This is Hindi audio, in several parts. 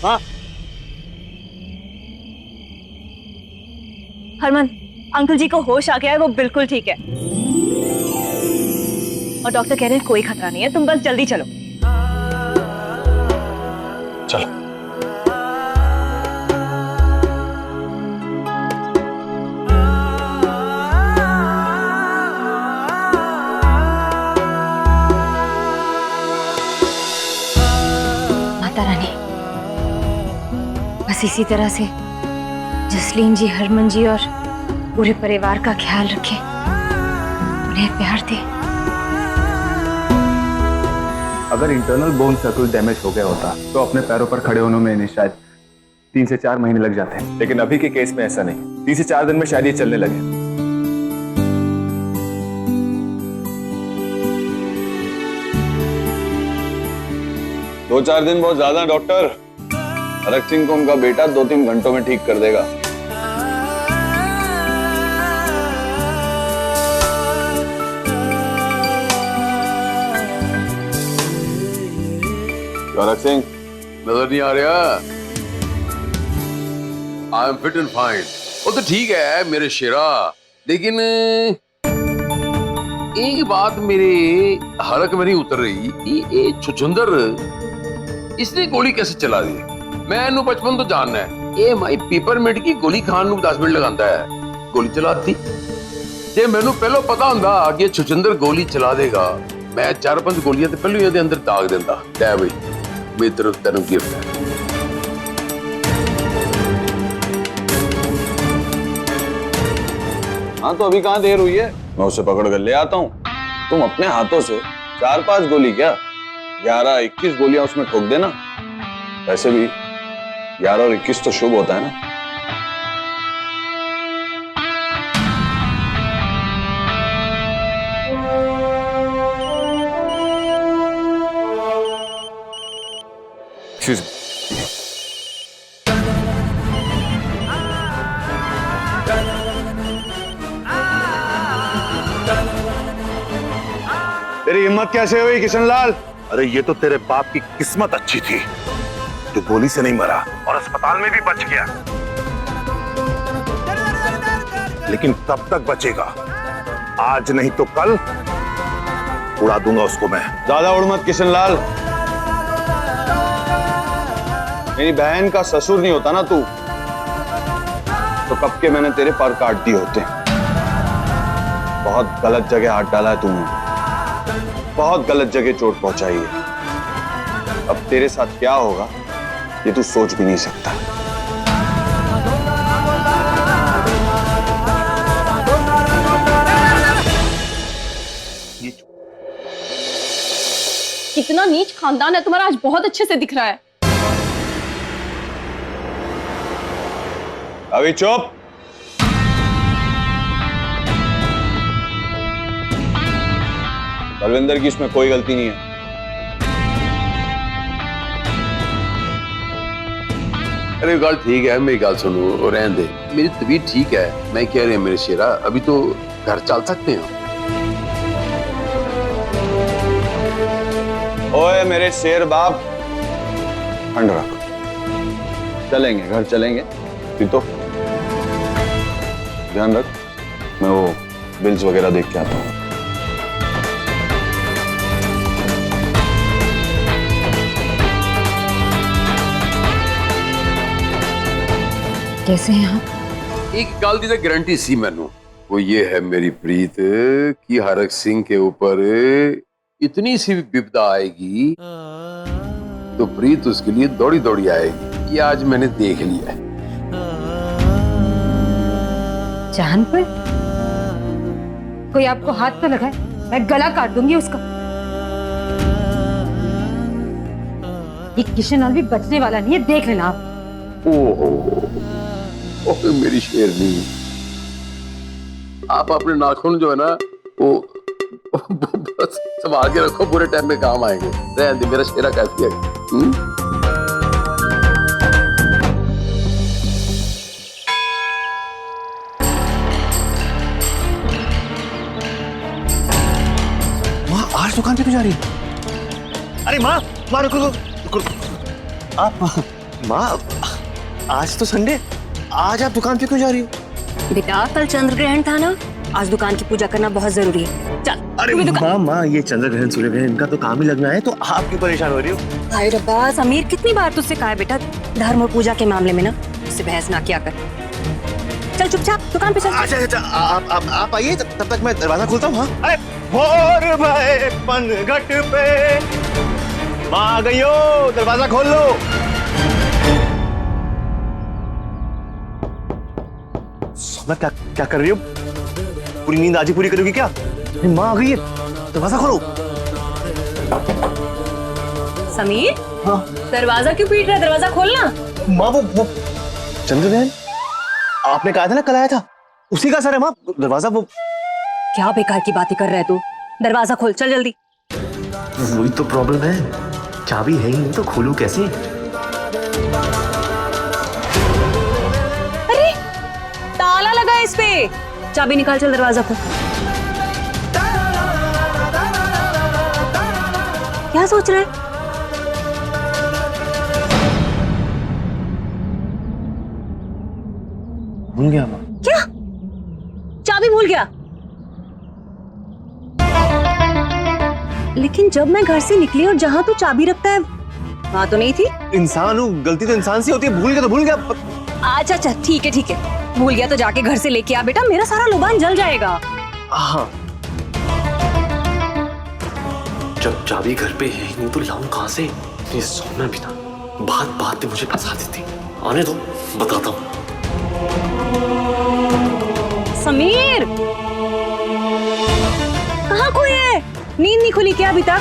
हाँ हरमन, अंकल जी को होश आ गया है, वो बिल्कुल ठीक है और डॉक्टर कह रहे हैं कोई खतरा नहीं है, तुम बस जल्दी चलो। चलो। माता रानी, बस इसी तरह से जसलीन जी, हरमन जी और पूरे परिवार का ख्याल रखें, उन्हें प्यार दें। अगर इंटरनल बोन सर्कल डैमेज हो गया होता तो अपने पैरों पर खड़े होने में इन्हें शायद 3 से 4 महीने लग जाते हैं, लेकिन अभी के केस में ऐसा नहीं, 3 से 4 दिन में शायद ये चलने लगे। 2-4 दिन बहुत ज्यादा है डॉक्टर। हरक सिंह को उनका बेटा 2-3 घंटों में ठीक कर देगा। हरक सिंह नजर नहीं आ रहा? I am fit and fine. वो तो ठीक है मेरे शेरा, लेकिन एक बात मेरे हरक में नहीं उतर रही कि ये छुछुंदर इसने गोली कैसे चला दी। मैं इन्हू बचपन तो जानना है, ये माई पेपरमिंट की गोली खान नू 10 मिनट लगाता है, गोली चला दी। जे मैनू पहलो पता हुंदा कि छुछुंदर गोली चला देगा, मैं 4-5 गोलियां तो पहले ही अंदर दाग देंदा। लै बई मेरी तरफ तेन गिफ्ट है। हाँ तो अभी कहाँ देर हुई है, मैं उसे पकड़ कर ले आता हूँ। तुम अपने हाथों से 4-5 गोली क्या 11-21 गोलियां उसमें ठोक देना। वैसे भी 11 और 21 तो शुभ होता है ना। Excuse me. तेरी हिम्मत कैसे हुई किशनलाल? अरे ये तो तेरे बाप की किस्मत अच्छी थी जो गोली से नहीं मरा और अस्पताल में भी बच गया, लेकिन कब तक बचेगा? आज नहीं तो कल उड़ा दूंगा उसको मैं। ज्यादा उड़ मत किशनलाल, मेरी बहन का ससुर नहीं होता ना तू, तो कब के मैंने तेरे पर काट दिए होते। बहुत गलत जगह हाथ डाला है तूने, बहुत गलत जगह चोट पहुंचाई है। अब तेरे साथ क्या होगा ये तू सोच भी नहीं सकता। कितना नीच खानदान है तुम्हारा, आज बहुत अच्छे से दिख रहा है। अभी चुप। बलविंदर की इसमें कोई गलती नहीं है। अरे गल ठीक है, मेरी गल सुनो और रहने दे। मेरी तबीयत ठीक है, मैं कह रही हूँ मेरे शेरा, अभी तो घर चल सकते हैं। ओए मेरे शेर बाप, ठंड रख, चलेंगे घर चलेंगे। तू तो ध्यान रख, मैं वो बिल्स वगैरह देख के आता हूँ। कैसे हैं आप? एक गल की तो गारंटी सी मैनू, वो ये है मेरी प्रीत कि हरक सिंह के ऊपर इतनी सी भी विपदा आएगी तो प्रीत उसके लिए दौड़ी दौड़ी आएगी। ये आज मैंने देख लिया है। जान पर कोई आपको हाथ तो लगाए, मैं गला काट दूंगी उसका। ये किशनलाल भी बचने वाला नहीं है, देख लेना आप। ओह मेरी शेरनी, आप अपने नाखून जो है ना वो बस संभाल के रखो, पूरे टाइम में काम आएंगे। रहने दे, मेरा शेरा कैसी है। माँ आज दुकान पे क्यों जा रही है? अरे माँ, माँ रुको रुको, रुको। आप माँ, आज तो संडे, आज आप दुकान पे क्यों जा रही हो? बेटा कल चंद्र ग्रहण था ना, आज दुकान की पूजा करना बहुत जरूरी है। चल। अरे तू भी दुकान- माँ माँ, ये चंद्र ग्रहण सूर्य ग्रहण इनका तो काम ही लगना है, तो आप क्यों परेशान हो रही हो? हाय रब्बा, समीर कितनी बार तुझसे कहा है बेटा, धर्म और पूजा के मामले में ना उससे बहस ना किया कर। चल चुपचाप दुकान पे चल। अच्छा अच्छा, आप आइए, तब तक मैं दरवाजा खोलता हूँ। हाँ, अरे भोर भये पनघट पे माँ आ गई हो, दरवाजा खोल लो। सोना क्या क्या कर रही हो? पूरी नींद आज ही पूरी करोगी क्या? माँ आ गई है, दरवाजा खोलो। समीर, हाँ दरवाजा क्यों पीट रहा है? दरवाजा खोलना। माँ, वो चंद्र ग्रहण आपने कहा था ना कल आया था, उसी का असर है माँ। दरवाजा वो क्या बेकार की बातें कर रहा है तू? दरवाजा खोल, चल जल्दी। वही तो प्रॉब्लम है, चाबी है ही नहीं तो खोलूं कैसे? अरे ताला लगा है इस पे, चाबी निकाल, चल दरवाजा खोल। क्या सोच रहा है? भूल गया माँ। क्या चाबी भूल गया? लेकिन जब मैं घर से निकली और जहां तू चाबी रखता है वहां तो नहीं थी। इंसान हूँ, गलती तो इंसान से होती है, भूल गया तो भूल गया। अच्छा अच्छा ठीक है, भूल गया तो जाके घर से लेके आ बेटा, मेरा सारा लुबान जल जाएगा। हाँ, जब चाबी घर पे है ही नहीं तो लाऊं कहाँ से? ये सोना भी ना, बात बात में मुझे फंसा देती। आने दो, बताता हूँ। समीर कहाँ खोए है? नींद नहीं खुली क्या अभी तक?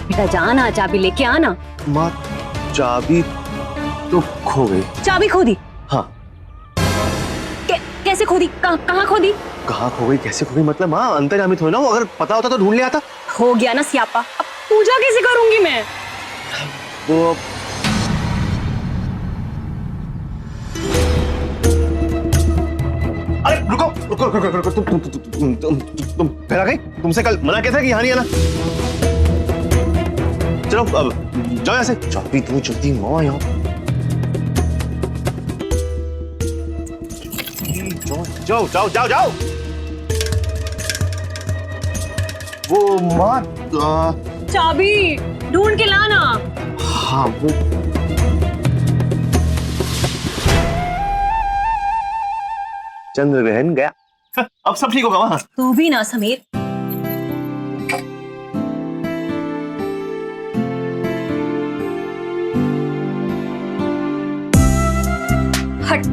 बेटा जाना, चाबी लेके आना। माँ, चाबी तो खो गई। चाबी खो दी? हाँ। कैसे खो दी? कहाँ खो दी? कहाँ खो गई, कैसे खो गई? मतलब माँ अंतर्यामी थोड़ी ना हूँ, अगर पता होता तो ढूंढ ले आता। हो गया ना सियापा, अब पूजा कैसे करूंगी मैं? वो अरे रुको रुको रुको रुको, तुम फिर आ गई? तुमसे कल मना किया था कि यहाँ नहीं आना। चलो अब जाओ यहाँ से। चाबी तू जल्दी माँ, यहाँ जाओ जाओ जाओ जाओ। वो माँ चाबी ढूंढ के लाना। हाँ वो चंद्र ग्रहण गया, अब सब ठीक होगा वहां। तू भी ना समीर। हट।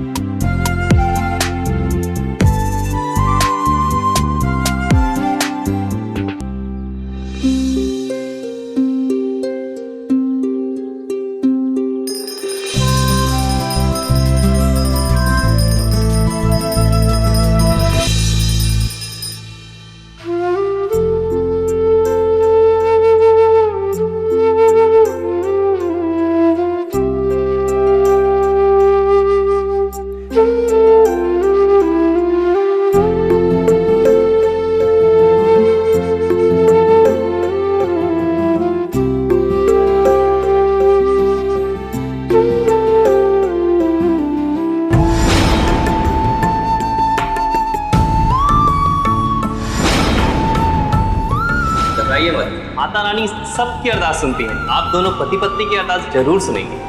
घबराइए मत, माता रानी सबकी अरदास सुनती हैं। आप दोनों पति पत्नी की अरदास जरूर सुनेंगे।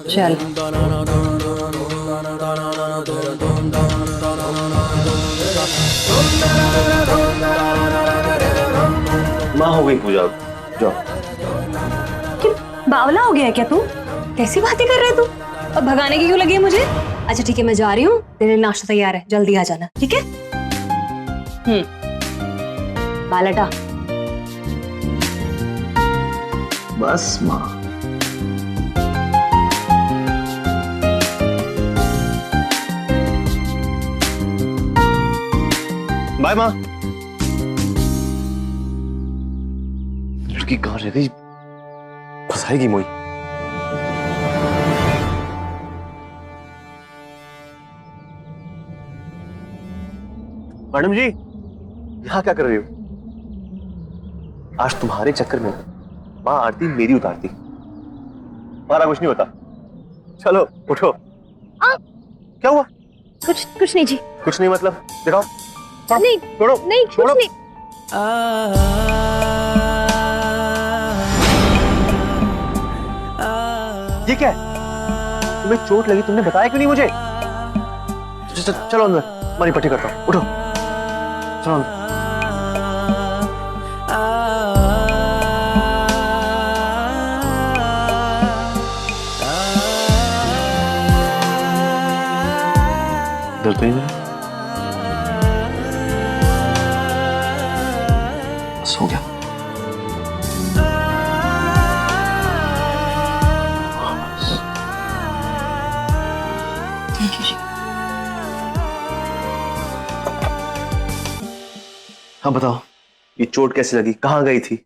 चल माँ हो गई पूजा, जाओ। बावला हो गया है क्या तू? कैसी बातें कर रहे तू? और भगाने की क्यों लगी है मुझे? अच्छा ठीक है, मैं जा रही हूँ, तेरे लिए नाश्ता तैयार है, जल्दी आ जाना, ठीक है? बालटा। बस माँ। बाय माँ। लड़की कहाँ रह गई? फंसाएगी मोई। मैडम जी, यहाँ क्या कर रही हो? आज तुम्हारे चक्कर में माँ आरती मेरी उतारती। हमारा कुछ नहीं होता। चलो उठो। क्या हुआ? कुछ नहीं जी। कुछ नहीं मतलब? दिखाओ। नहीं छोड़ो। नहीं, कुछ छोड़ो। नहीं। ये क्या है? तुम्हें चोट लगी, तुमने बताया क्यों नहीं मुझे? चलो अंदर, मारी पट्टी करता हूँ। उठो, चलो अंदर। दर्द नहीं है? बस हो गया। थैंक यू जी। हाँ बताओ, ये चोट कैसे लगी? कहाँ गई थी?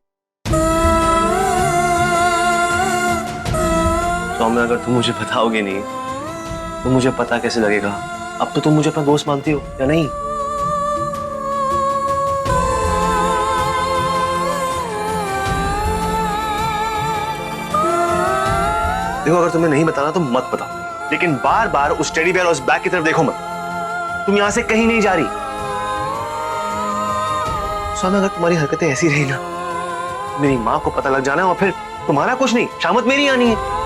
सौम्या, अगर तुम मुझे बताओगे नहीं तो मुझे पता कैसे लगेगा? अब तो तुम मुझे अपना दोस्त मानती हो या नहीं? देखो, अगर तुम्हें नहीं बताना तो मत बताओ, लेकिन बार बार उस टेडी बेयर और उस बैग की तरफ देखो मत। तुम यहां से कहीं नहीं जा रही। सौम्या, अगर तुम्हारी हरकतें ऐसी रही ना, मेरी माँ को पता लग जाना और फिर तुम्हारा कुछ नहीं, शामत मेरी आनी है।